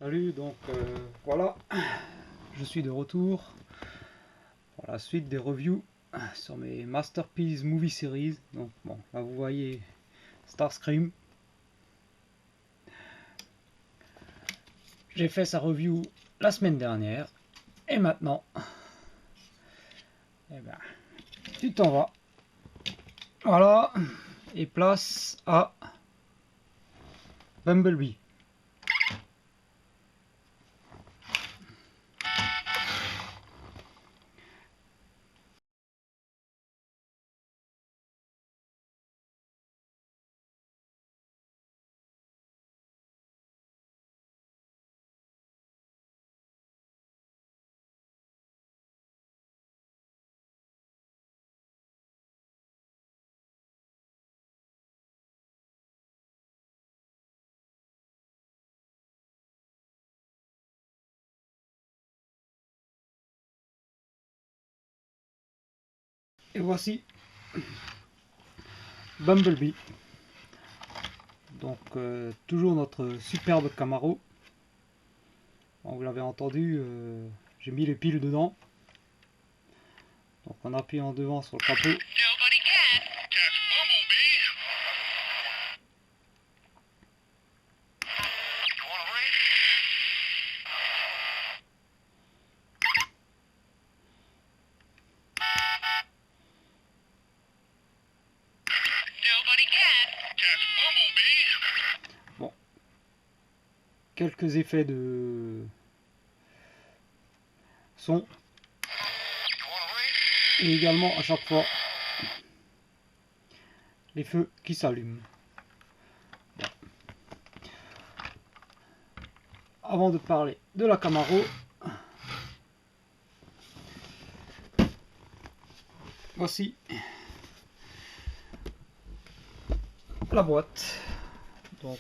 Salut, donc voilà, je suis de retour pour la suite des reviews sur mes Masterpiece Movie Series. Donc bon, là vous voyez Starscream. J'ai fait sa review la semaine dernière et maintenant, eh ben, tu t'en vas. Voilà, et place à Bumblebee. Et voici Bumblebee. Donc toujours notre superbe Camaro. Bon, vous l'avez entendu, j'ai mis les piles dedans. Donc en appuyant devant sur le capot. Bon, quelques effets de son et également à chaque fois les feux qui s'allument. Bon. Avant de parler de la Camaro, voici la boîte. Donc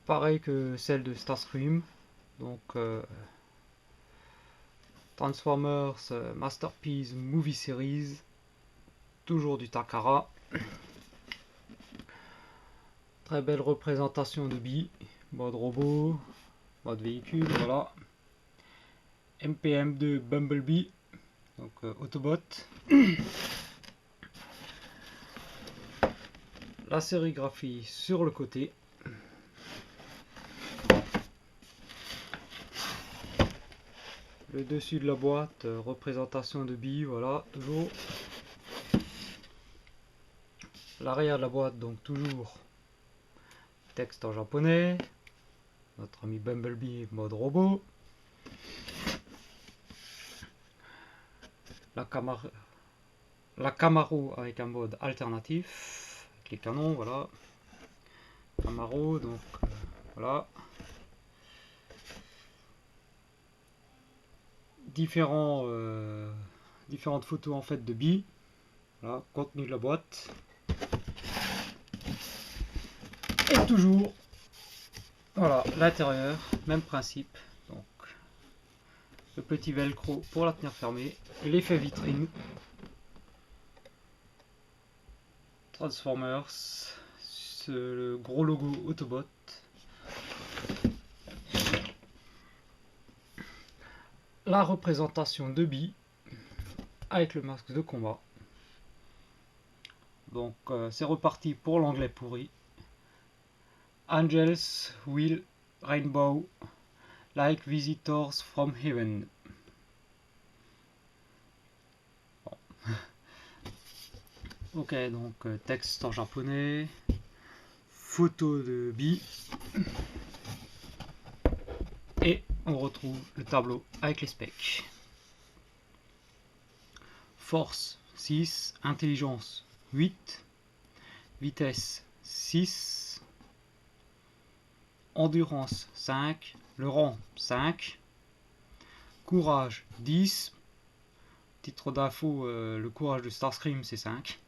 pareil que celle de Starscream. Donc Transformers Masterpiece Movie Series, toujours du Takara. Très belle représentation de billes, mode robot, mode véhicule, voilà. MPM2 Bumblebee, donc Autobot. La sérigraphie sur le côté. Le dessus de la boîte, représentation de billes, voilà, toujours. L'arrière de la boîte, donc toujours texte en japonais. Notre ami Bumblebee mode robot. La Camaro avec un mode alternatif, avec les canons, voilà. Camaro, donc voilà. Différentes photos en fait de billes. Voilà, contenu de la boîte. Et toujours, voilà, l'intérieur, même principe. Donc, le petit velcro pour la tenir fermée. L'effet vitrine. Transformers. Le gros logo Autobot. La représentation de billes avec le masque de combat. Donc c'est reparti pour l'anglais pourri. Angels will rainbow like visitors from heaven. Bon. Ok, donc texte en japonais, photo de billes, et on retrouve le tableau avec les specs. Force 6, intelligence 8, vitesse 6, endurance 5, le rang 5, courage 10, titre d'info, le courage de Starscream c'est 5,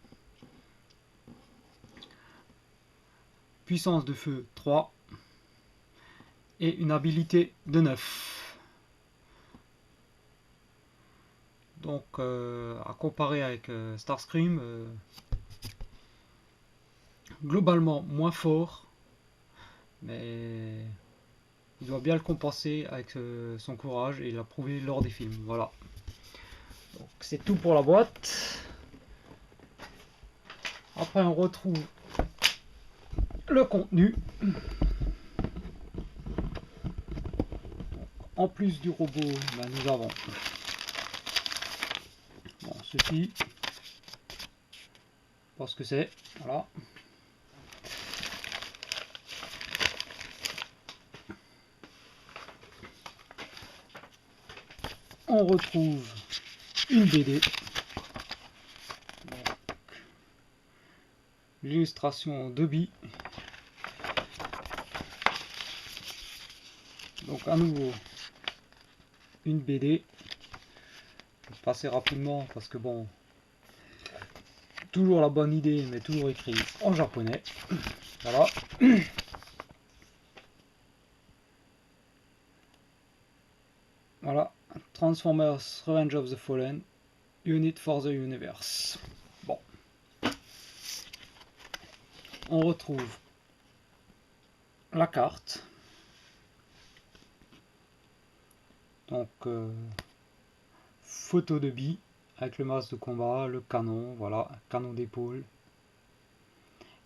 puissance de feu 3, et une habilité de 9. Donc à comparer avec Starscream, globalement moins fort, mais il doit bien le compenser avec son courage, et il l'a prouvé lors des films. Voilà. Donc c'est tout pour la boîte. Après on retrouve le contenu. En plus du robot, ben, nous avons ceci. Pas ce que c'est. Voilà. On retrouve une BD. L'illustration de Bi. Donc à nouveau une BD. Je vais passer rapidement parce que bon, toujours la bonne idée, mais toujours écrit en japonais. Voilà. Voilà. Transformers Revenge of the Fallen, Unit for the Universe. Bon. On retrouve la carte. Donc, photo de Bi avec le masque de combat, le canon, voilà, canon d'épaule.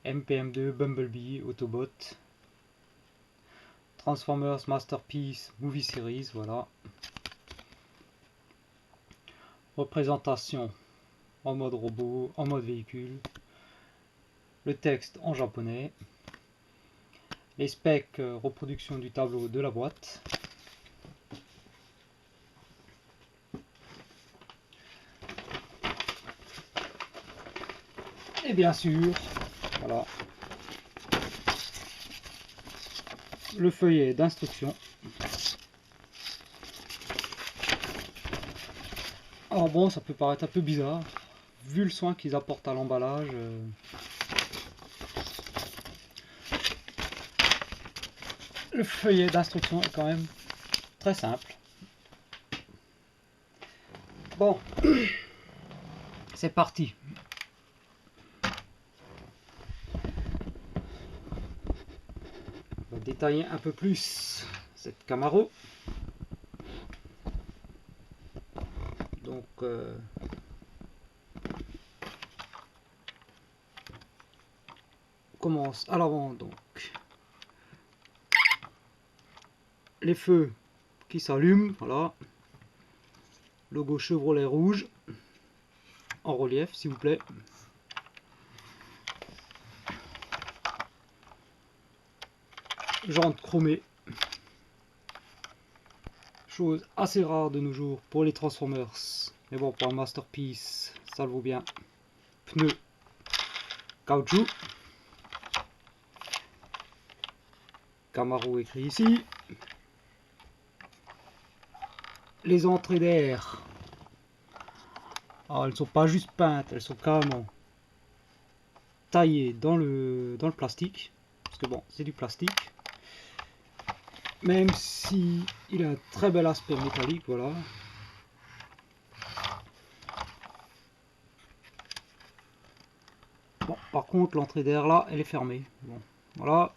MPM2, Bumblebee, Autobot. Transformers Masterpiece Movie Series, voilà. Représentation en mode robot, en mode véhicule. Le texte en japonais. Les specs, reproduction du tableau de la boîte. Et bien sûr, voilà, le feuillet d'instruction. Alors bon, ça peut paraître un peu bizarre, vu le soin qu'ils apportent à l'emballage. Le feuillet d'instruction est quand même très simple. Bon, c'est parti. On va détailler un peu plus cette Camaro. Donc, on commence à l'avant. Donc, les feux qui s'allument, voilà. Logo Chevrolet rouge en relief, s'il vous plaît. Jantes chromées. Chose assez rare de nos jours pour les Transformers. Mais bon, pour un Masterpiece, ça le vaut bien. Pneus caoutchouc. Camaro écrit ici. Les entrées d'air. Alors, elles ne sont pas juste peintes, elles sont carrément taillées dans le plastique. Parce que bon, c'est du plastique. Même si il a un très bel aspect métallique, voilà. Bon, par contre, l'entrée d'air là, elle est fermée. Bon, voilà.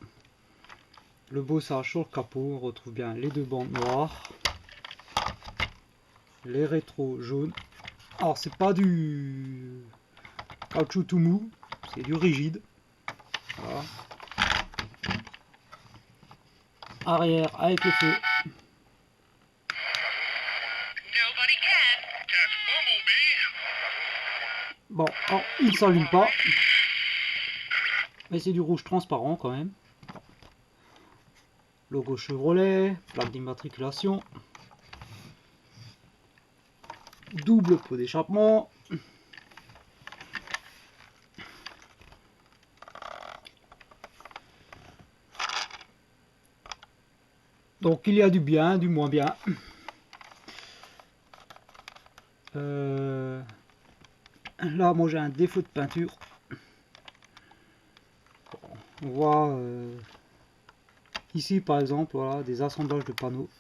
Le bossage sur le capot, on retrouve bien les deux bandes noires. Les rétros jaunes. Alors, c'est pas du caoutchouc tout mou, c'est du rigide. Voilà. Arrière avec le feu. Bon, alors, il ne s'allume pas. Mais c'est du rouge transparent quand même. Logo Chevrolet, plaque d'immatriculation. Double pot d'échappement. Donc il y a du bien, du moins bien. Là, moi j'ai un défaut de peinture. On voit ici par exemple, voilà, des assemblages de panneaux.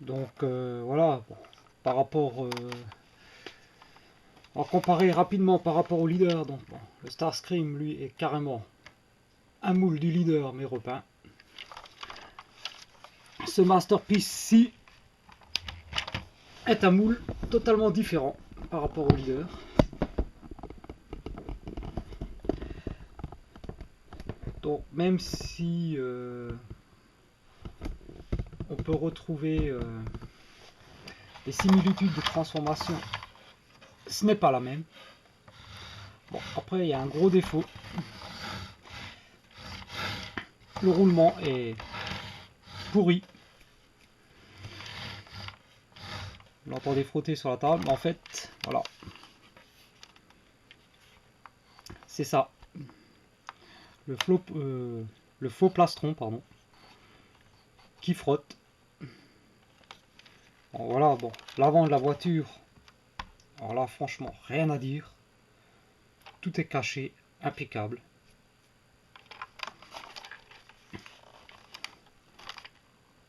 Donc voilà, bon, par rapport On va comparer rapidement par rapport au leader. Donc, bon, le Starscream, lui, est carrément un moule du leader, mais repeint. Ce Masterpiece-ci est un moule totalement différent par rapport au leader. Donc, même si on peut retrouver des similitudes de transformation, ce n'est pas la même. Bon, après, il y a un gros défaut. Le roulement est pourri. Vous l'entendez frotter sur la table, mais en fait, voilà. C'est ça. Le faux plastron, pardon, qui frotte. Bon, voilà, bon, l'avant de la voiture, alors là, franchement, rien à dire. Tout est caché, impeccable.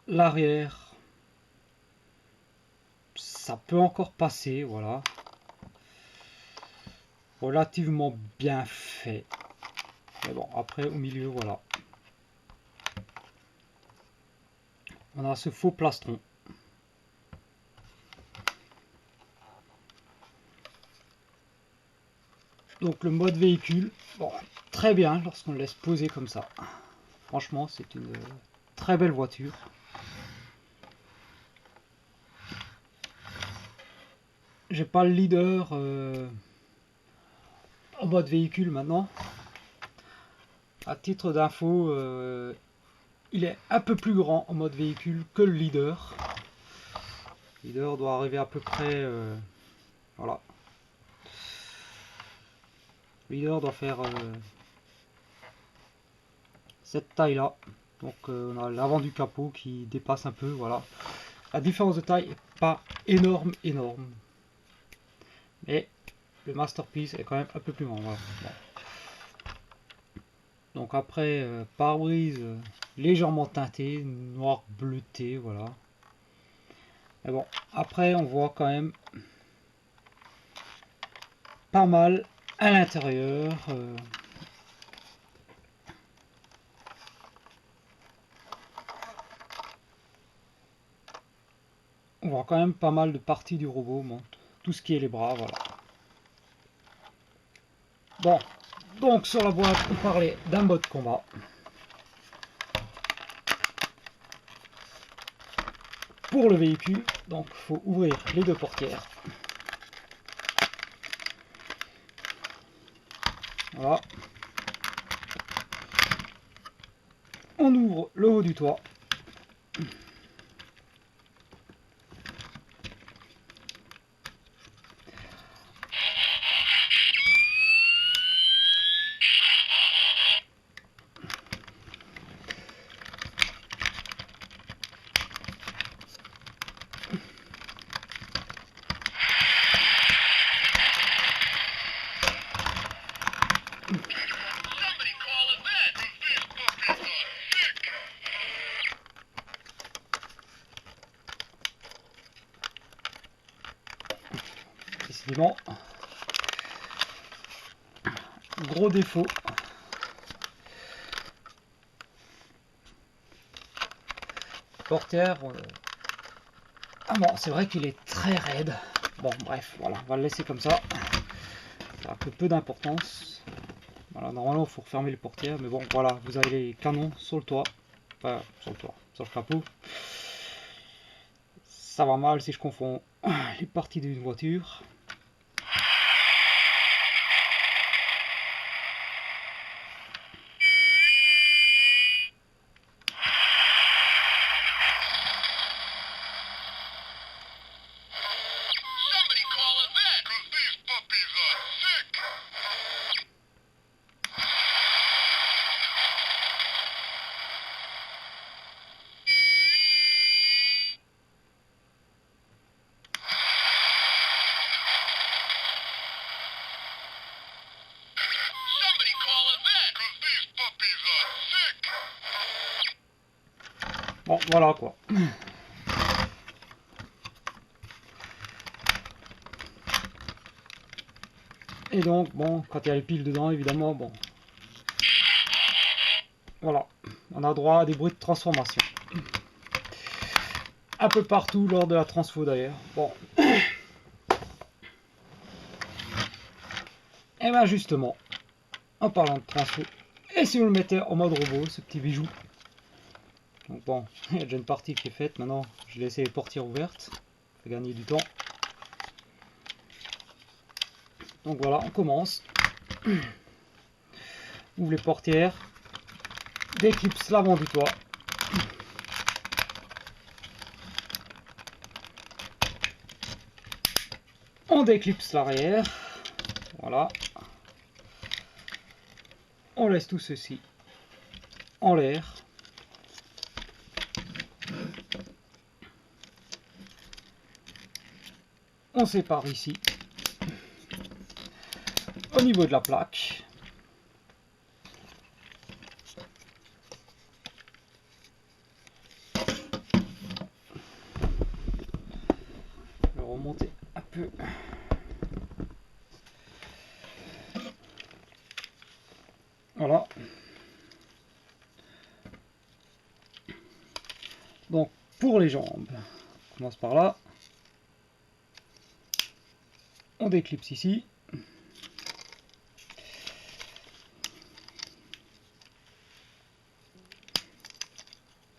L'arrière, ça peut encore passer, voilà. Relativement bien fait. Mais bon, après, au milieu, voilà. On a ce faux plastron. Donc le mode véhicule, bon, très bien lorsqu'on le laisse poser comme ça. Franchement, c'est une très belle voiture. J'ai pas le leader en mode véhicule maintenant. À titre d'info, il est un peu plus grand en mode véhicule que le leader. Le leader doit arriver à peu près, voilà. Le leader doit faire cette taille là. Donc on a l'avant du capot qui dépasse un peu, voilà. La différence de taille est pas énorme. Mais le Masterpiece est quand même un peu plus grand. Voilà. Bon. Donc après, pare-brise légèrement teinté, noir bleuté, voilà. Mais bon, après on voit quand même pas mal à l'intérieur. On voit quand même pas mal de parties du robot, bon, tout ce qui est les bras, voilà. Bon, donc sur la boîte, on parlait d'un mode combat. Pour le véhicule, donc il faut ouvrir les deux portières. Voilà. On ouvre le haut du toit. Décidément, gros défaut. Portière. Ah bon, c'est vrai qu'il est très raide. Bon, bref, voilà, on va le laisser comme ça. Ça a peu d'importance. Voilà, normalement, il faut refermer les portières, mais bon, voilà, vous avez les canons sur le toit. Enfin, sur le toit, sur le capot. Ça va mal si je confonds les parties d'une voiture. Bon, voilà quoi. Et donc, bon, quand il y a les piles dedans, évidemment, bon. Voilà, on a droit à des bruits de transformation. Un peu partout lors de la transfo d'ailleurs. Bon. Et bien justement, en parlant de transfo, et si on le mettait en mode robot, ce petit bijou. Donc bon, il y a déjà une partie qui est faite, maintenant je vais laisser les portières ouvertes. Ça fait gagner du temps. Donc voilà, on commence. Ouvre les portières. Déclipse l'avant du toit. On déclipse l'arrière. Voilà. On laisse tout ceci en l'air. On sépare ici. Au niveau de la plaque. Je vais remonter un peu. Voilà. Donc pour les jambes, on commence par là. On déclipse ici.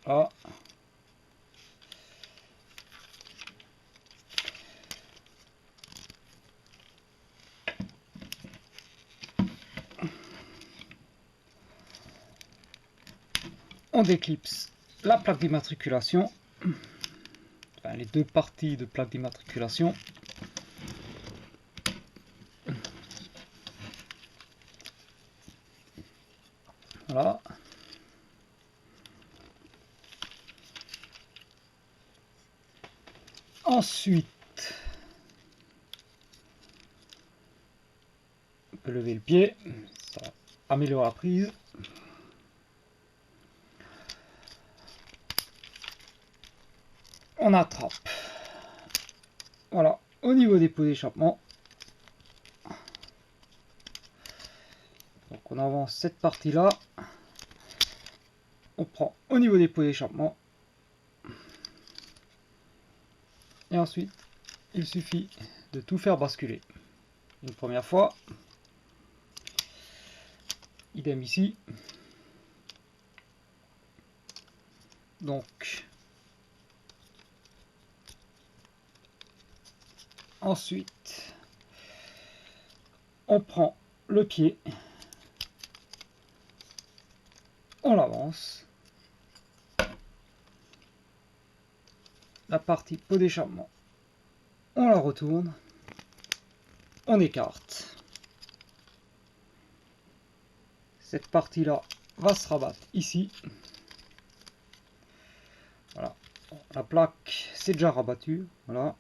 Là. On déclipse la plaque d'immatriculation, enfin, les deux parties de plaque d'immatriculation. Voilà. Ensuite, on peut lever le pied, ça améliore la prise. On attrape. Voilà, au niveau des pots d'échappement. Donc on avance cette partie-là. On prend au niveau des pots d'échappement. Et ensuite, il suffit de tout faire basculer. Une première fois. Idem ici. Donc, ensuite, on prend le pied, on l'avance, la partie pot d'échappement, on la retourne, on écarte. Cette partie-là va se rabattre ici. Voilà, la plaque c'est déjà rabattu. Voilà.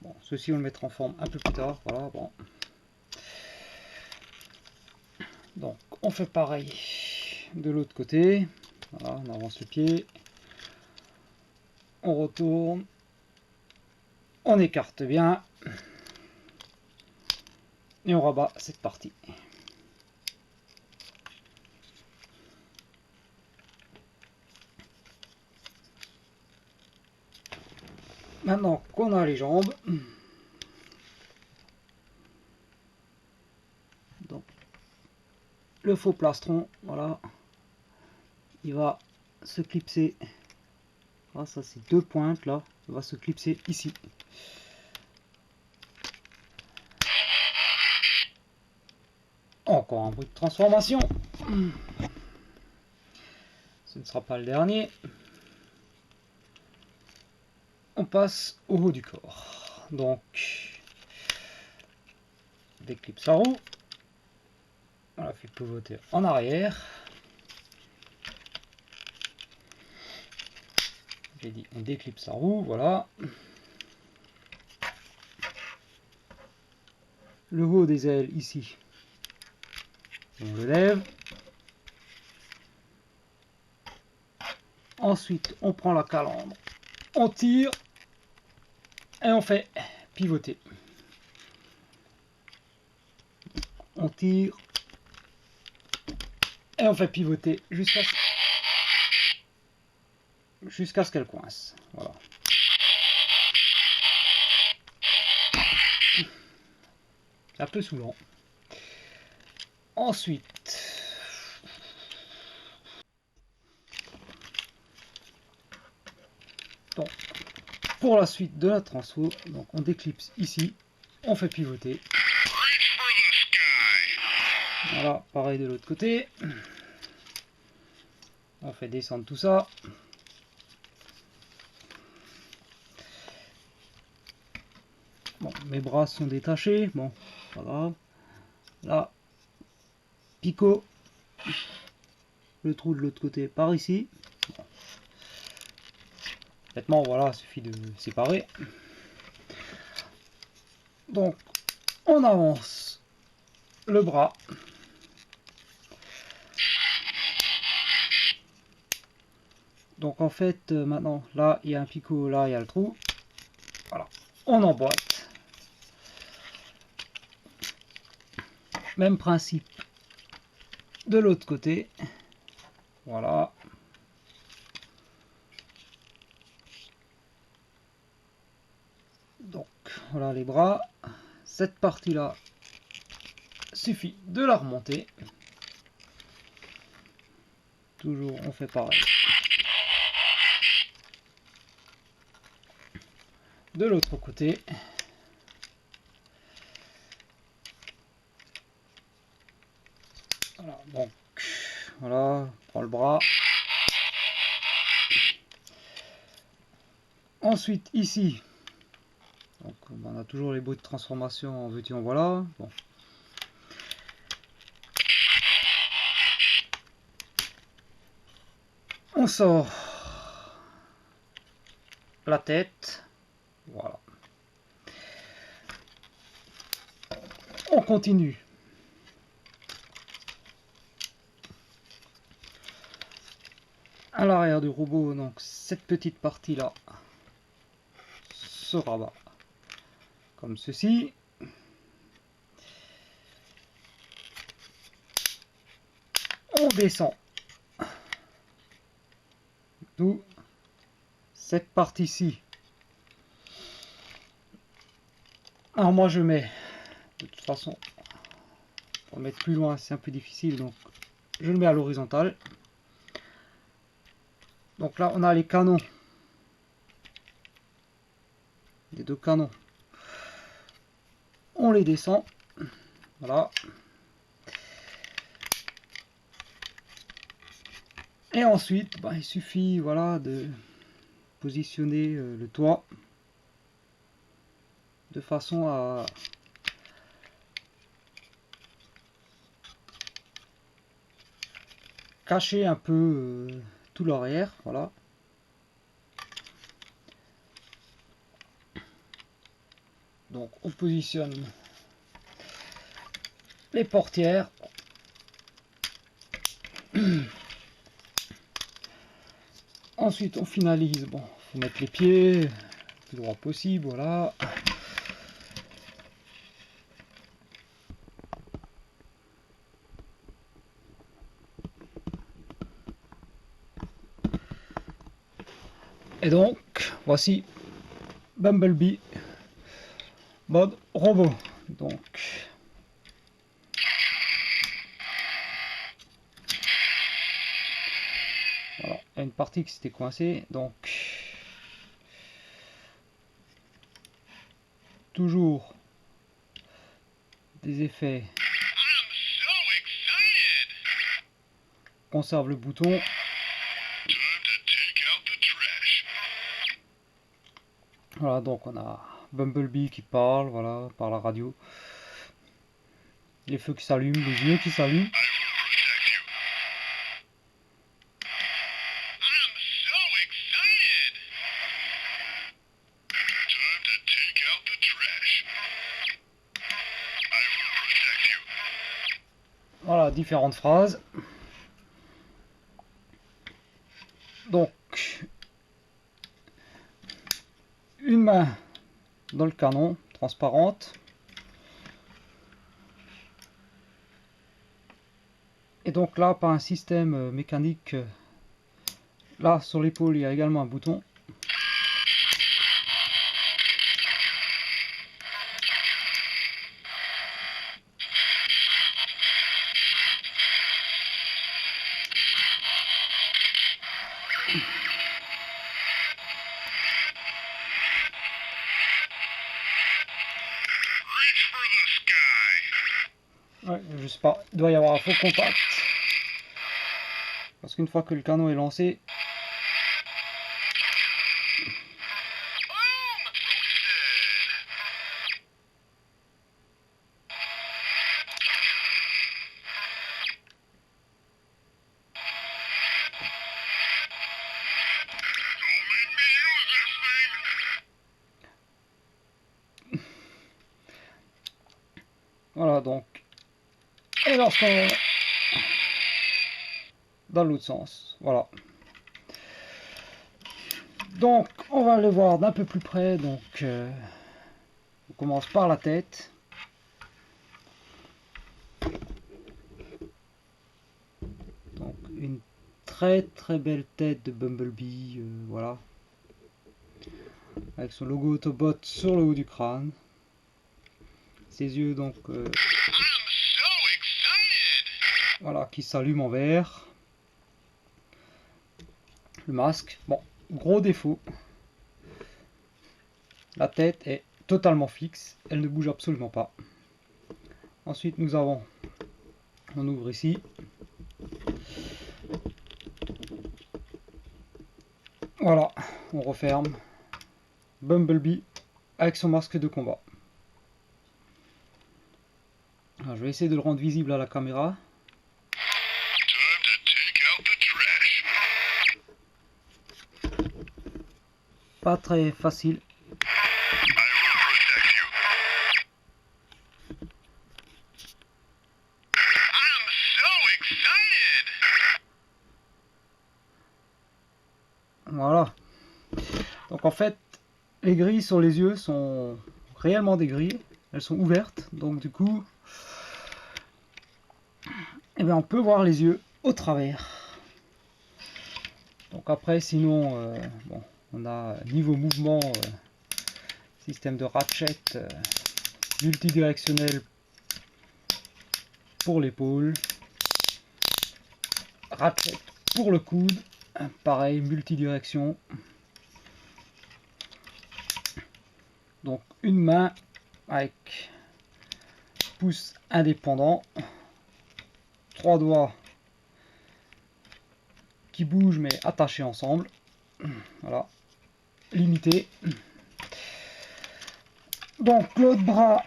Bon, ceci on le mettra en forme un peu plus tard. Voilà, bon. Donc on fait pareil de l'autre côté. Voilà, on avance le pied. On retourne. On écarte bien. Et on rabat cette partie. Maintenant qu'on a les jambes, donc le faux plastron, voilà, il va se clipser. Ah, ça c'est deux pointes là, il va se clipser ici. Encore un bruit de transformation. Ce ne sera pas le dernier. On passe au haut du corps. Donc, déclipse la roue. On la fait pivoter en arrière. J'ai dit on déclipse la roue, voilà. Le haut des ailes ici, on le lève. Ensuite, on prend la calandre, on tire Et on fait pivoter. On tire. Et on fait pivoter jusqu'à ce qu'elle coince. Voilà. C'est un peu saoulant. Ensuite, donc, pour la suite de la transfo, donc on déclipse ici, on fait pivoter. Voilà, pareil de l'autre côté. On fait descendre tout ça. Bon, mes bras sont détachés, bon, pas grave. Là, picot, le trou de l'autre côté par ici. Bon. Maintenant, voilà, il suffit de séparer. Donc, on avance le bras. Donc en fait, maintenant, là, il y a un picot, là, il y a le trou. Voilà, on emboîte. Même principe de l'autre côté. Voilà. Donc, voilà les bras. Cette partie-là, suffit de la remonter. Toujours, on fait pareil. De l'autre côté. Voilà, donc, voilà, on prend le bras. Ensuite, ici, donc, on a toujours les bouts de transformation en veux-tu en voilà. Bon. On sort la tête. Voilà. On continue. À l'arrière du robot, donc cette petite partie là se rabat comme ceci. On descend d'où cette partie-ci. Alors moi je mets, de toute façon, pour le mettre plus loin c'est un peu difficile, donc je le mets à l'horizontale. Donc là on a les canons, les deux canons. On les descend, voilà. Et ensuite, bah, il suffit, voilà, de positionner le toit de façon à cacher un peu tout l'arrière, voilà. Donc on positionne les portières. Ensuite on finalise, bon, faut mettre les pieds le plus droit possible, voilà. Et donc voici Bumblebee mode robot. Donc voilà, il y a une partie qui s'était coincée, donc toujours des effets. Conserve le bouton. Voilà, donc on a Bumblebee qui parle, voilà, par la radio. Les feux qui s'allument, les yeux qui s'allument. Voilà, différentes phrases. Donc, une main dans le canon, transparente. Et donc là, par un système mécanique, là sur l'épaule, il y a également un bouton. Ouais, je sais pas, il doit y avoir un faux contact. Parce qu'une fois que le canon est lancé, voilà donc. Et lorsqu'on dans l'autre sens, voilà. Donc on va le voir d'un peu plus près. Donc on commence par la tête. Donc une très belle tête de Bumblebee, voilà, avec son logo Autobot sur le haut du crâne. Ses yeux donc voilà, qui s'allument en vert. Le masque, bon, gros défaut, la tête est totalement fixe, elle ne bouge absolument pas. Ensuite nous avons, on ouvre ici, voilà, on referme, Bumblebee avec son masque de combat. Alors, je vais essayer de le rendre visible à la caméra. Pas très facile. Voilà. Donc en fait, les grilles sur les yeux sont réellement des grilles. Elles sont ouvertes. Donc du coup, eh bien, on peut voir les yeux au travers. Donc après, sinon, bon, on a niveau mouvement, système de ratchet multidirectionnel pour l'épaule, ratchet pour le coude, pareil, multidirection. Donc une main avec pouce indépendant, 3 doigts qui bougent mais attachés ensemble, voilà, limité. Donc l'autre bras,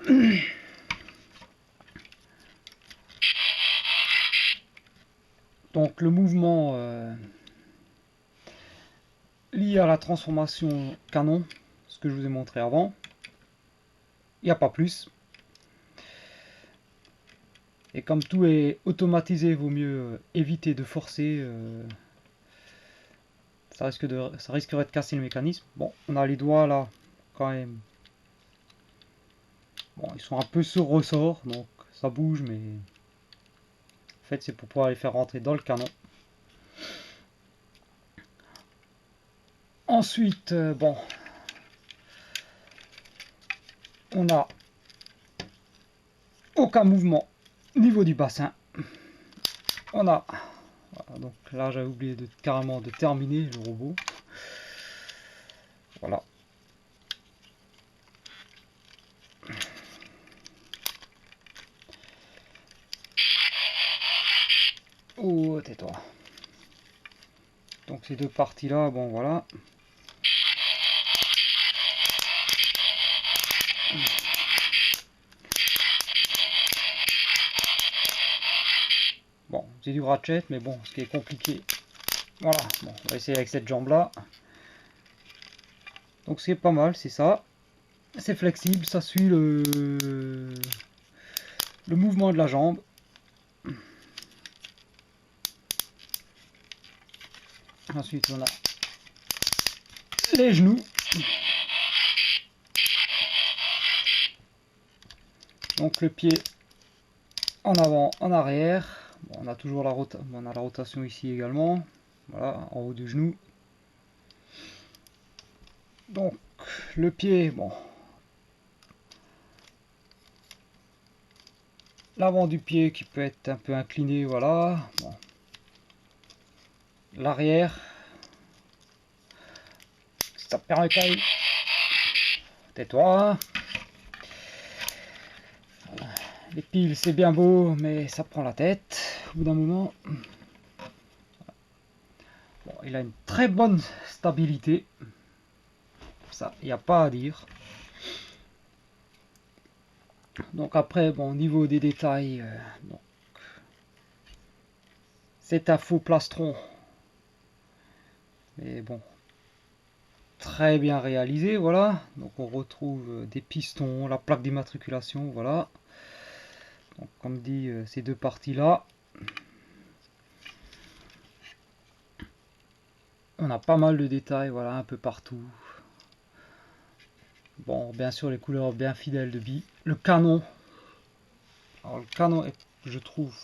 donc le mouvement lié à la transformation canon, ce que je vous ai montré avant, il n'y a pas plus. Et comme tout est automatisé, vaut mieux éviter de forcer, ça risquerait de casser le mécanisme. Bon, on a les doigts là, quand même. Bon, ils sont un peu sur ressort, donc ça bouge, mais en fait c'est pour pouvoir les faire rentrer dans le canon. Ensuite, bon, on a aucun mouvement au niveau du bassin. On a, voilà, donc là j'avais oublié carrément de terminer le robot. Voilà. Oh, tais-toi. Donc ces deux parties là, bon voilà. Bon, c'est du ratchet, mais bon, ce qui est compliqué. Voilà, bon, on va essayer avec cette jambe là. Donc ce qui est pas mal, c'est ça. C'est flexible, ça suit le mouvement de la jambe. Ensuite, on a les genoux. Donc le pied en avant, en arrière. Bon, on a toujours la rotation ici également. Voilà, en haut du genou. Donc le pied, bon. L'avant du pied qui peut être un peu incliné, voilà. Bon. L'arrière. Ça permet quand même. Tais-toi. Les piles c'est bien beau, mais ça prend la tête au bout d'un moment. Bon, il a une très bonne stabilité. Ça, il n'y a pas à dire. Donc après, bon, au niveau des détails, c'est un faux plastron. Mais bon, très bien réalisé, voilà. Donc on retrouve des pistons, la plaque d'immatriculation, voilà. Donc comme dit, ces deux parties-là. On a pas mal de détails, voilà, un peu partout. Bon, bien sûr, les couleurs bien fidèles de Bi. Le canon. Alors, le canon, je trouve.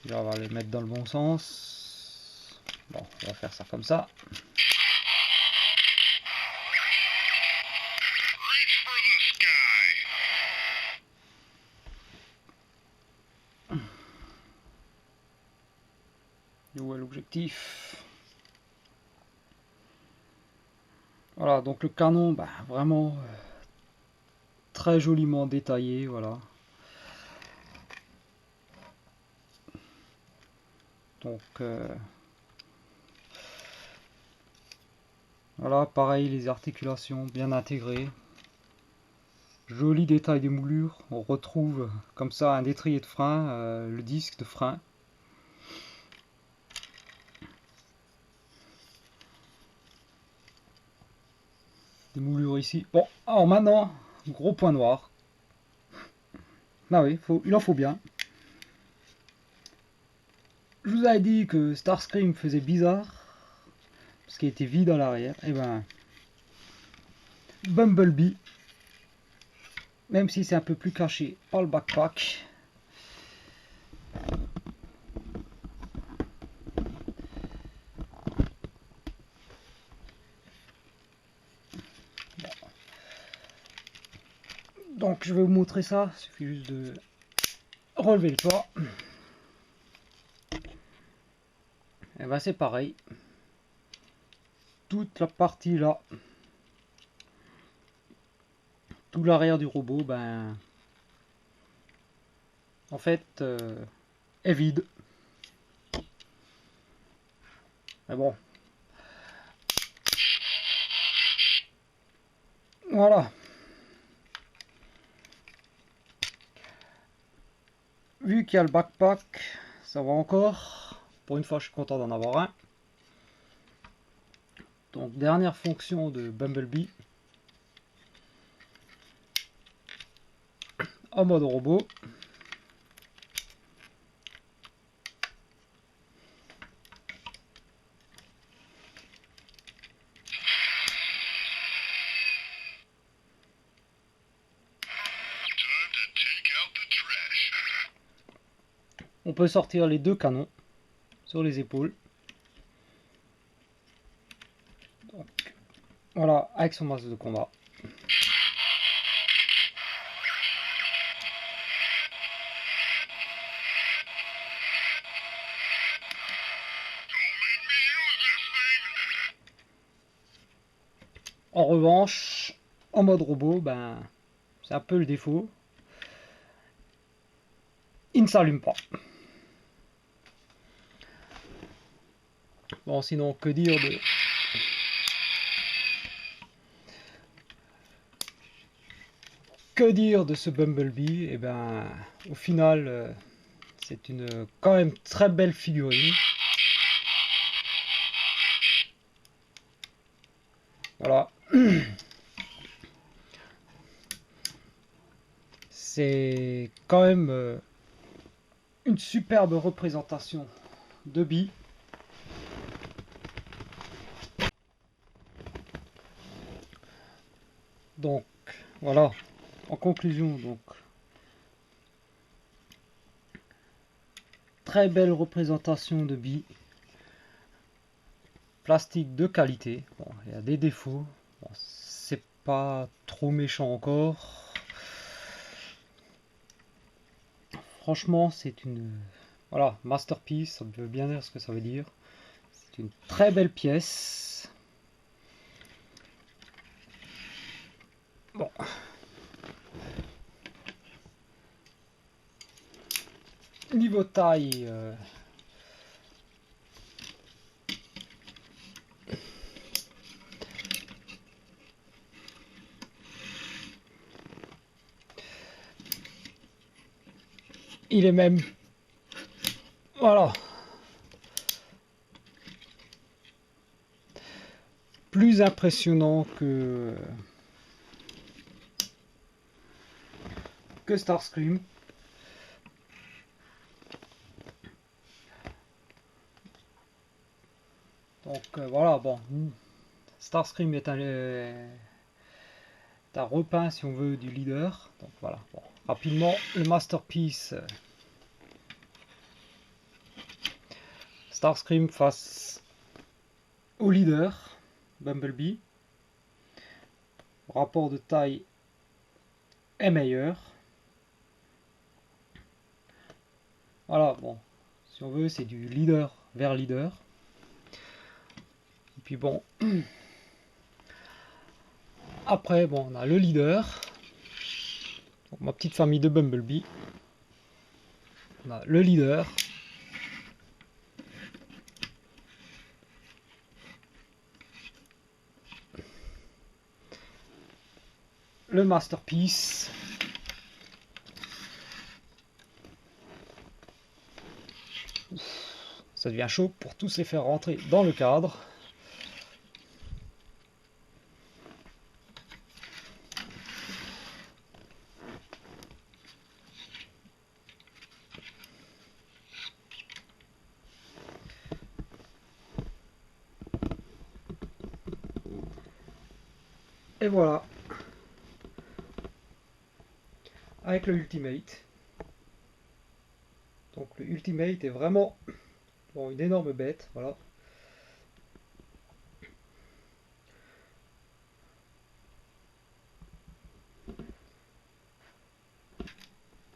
Là, on va les mettre dans le bon sens. Bon, on va faire ça comme ça. Où est l'objectif? Voilà, donc le canon, bah, vraiment très joliment détaillé, voilà. Donc voilà, pareil, les articulations bien intégrées. Joli détail des moulures. On retrouve comme ça un détrier de frein, le disque de frein. Des moulures ici. Bon, alors maintenant, gros point noir. Ah oui, il en faut bien. Je vous avais dit que Starscream faisait bizarre, parce qu'il était vide à l'arrière. Et ben, Bumblebee, même si c'est un peu plus caché par le backpack. Donc je vais vous montrer ça, il suffit juste de relever le toit. Et ben c'est pareil. Toute la partie là, tout l'arrière du robot, ben en fait est vide. Mais bon. Voilà. Vu qu'il y a le backpack, ça va encore. Pour une fois, je suis content d'en avoir un. Donc, dernière fonction de Bumblebee. En mode robot. On peut sortir les deux canons sur les épaules. Donc, voilà, avec son masque de combat. En revanche, en mode robot, ben, c'est un peu le défaut. Il ne s'allume pas. Bon, sinon, que dire de... Que dire de ce Bumblebee? Et ben, au final, c'est une quand même très belle figurine. Voilà. C'est quand même une superbe représentation de Bi. Donc voilà, en conclusion, donc, très belle représentation de billes. Plastique de qualité. Bon, il y a des défauts. Bon, c'est pas trop méchant encore. Franchement, c'est une... Voilà, masterpiece, ça veut bien dire ce que ça veut dire. C'est une très belle pièce. Bon. Niveau taille... il est même... Voilà. Plus impressionnant que Starscream. Donc voilà, bon. Starscream est un repeint, si on veut, du leader. Donc voilà, bon. Rapidement, le masterpiece. Starscream face au leader, Bumblebee. Rapport de taille est meilleur. Voilà, bon, si on veut, c'est du leader vers leader. Et puis bon, après, bon, on a le leader, donc, ma petite famille de Bumblebee. On a le leader. Le masterpiece. Ça devient chaud pour tous les faire rentrer dans le cadre. Et voilà. Avec le Ultimate. Donc le Ultimate est vraiment bon, une énorme bête. Voilà.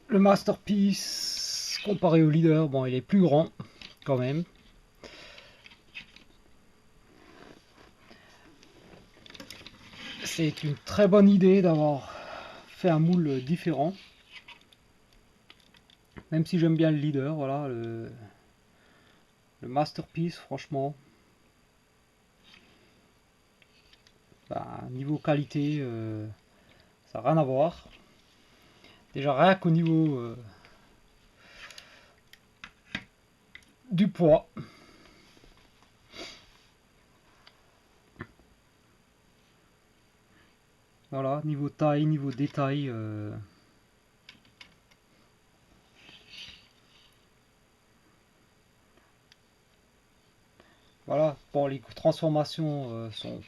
Le masterpiece, comparé au leader, bon, il est plus grand quand même. C'est une très bonne idée d'avoir fait un moule différent. Même si j'aime bien le leader, voilà, le masterpiece, franchement. Bah, niveau qualité, ça n'a rien à voir. Déjà rien qu'au niveau du poids. Voilà, niveau taille, niveau détail. Voilà, bon, les transformations sont...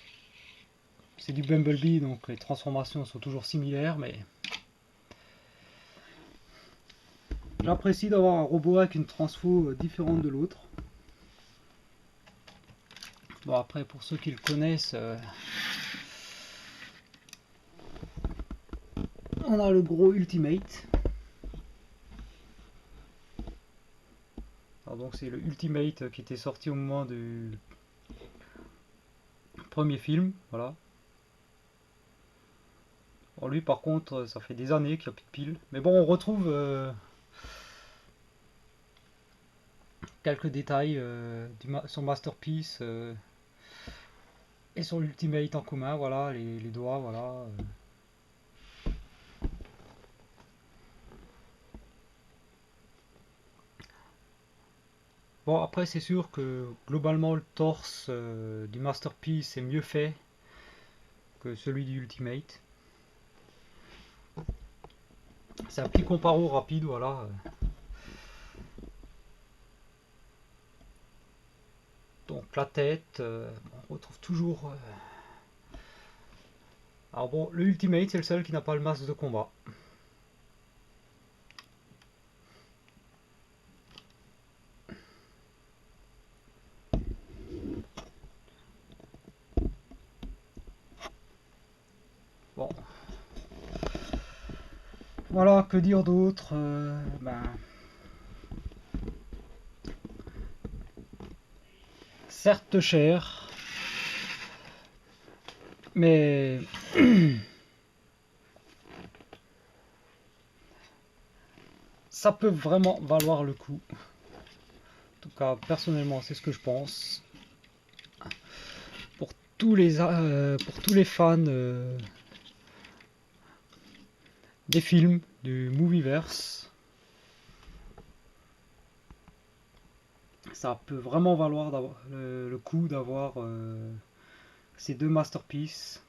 C'est du Bumblebee, donc les transformations sont toujours similaires, mais... J'apprécie d'avoir un robot avec une transfo différente de l'autre. Bon, après, pour ceux qui le connaissent... on a le gros Ultimate. Alors donc c'est le Ultimate qui était sorti au moment du premier film, voilà. Bon, lui par contre, ça fait des années qu'il n'y a plus de piles. Mais bon, on retrouve quelques détails sur Masterpiece et sur l'Ultimate en commun, voilà, les doigts, voilà. Bon, après c'est sûr que globalement le torse du Masterpiece est mieux fait que celui du Ultimate. C'est un petit comparo rapide, voilà. Donc la tête, on retrouve toujours Alors bon, le Ultimate, c'est le seul qui n'a pas le masque de combat. Bon. Voilà, que dire d'autre certes cher, mais ça peut vraiment valoir le coup. En tout cas, personnellement, c'est ce que je pense. Pour tous les fans des films, du Movieverse, ça peut vraiment valoir le coup d'avoir ces deux masterpieces.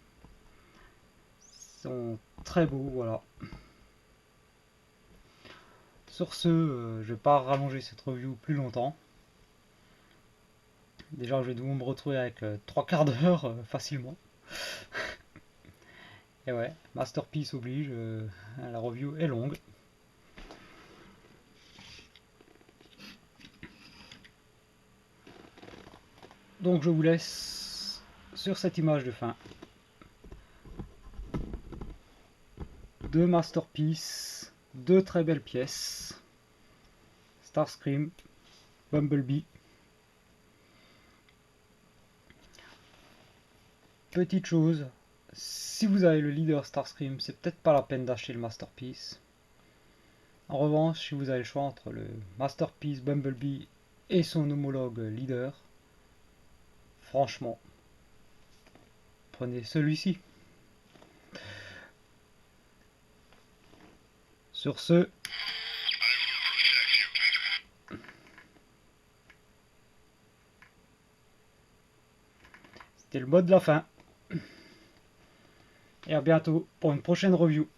Ils sont très beaux, voilà. Sur ce, je vais pas rallonger cette review plus longtemps. Déjà, je vais devoir me retrouver avec 3 quarts d'heure facilement. Et ouais, masterpiece oblige, la review est longue. Donc je vous laisse sur cette image de fin. Deux masterpieces, deux très belles pièces. Starscream, Bumblebee. Petite chose, si vous avez le leader Starscream, c'est peut-être pas la peine d'acheter le masterpiece. En revanche, si vous avez le choix entre le masterpiece Bumblebee et son homologue leader, franchement, prenez celui-ci. Sur ce, c'était le mot de la fin. Et à bientôt pour une prochaine review.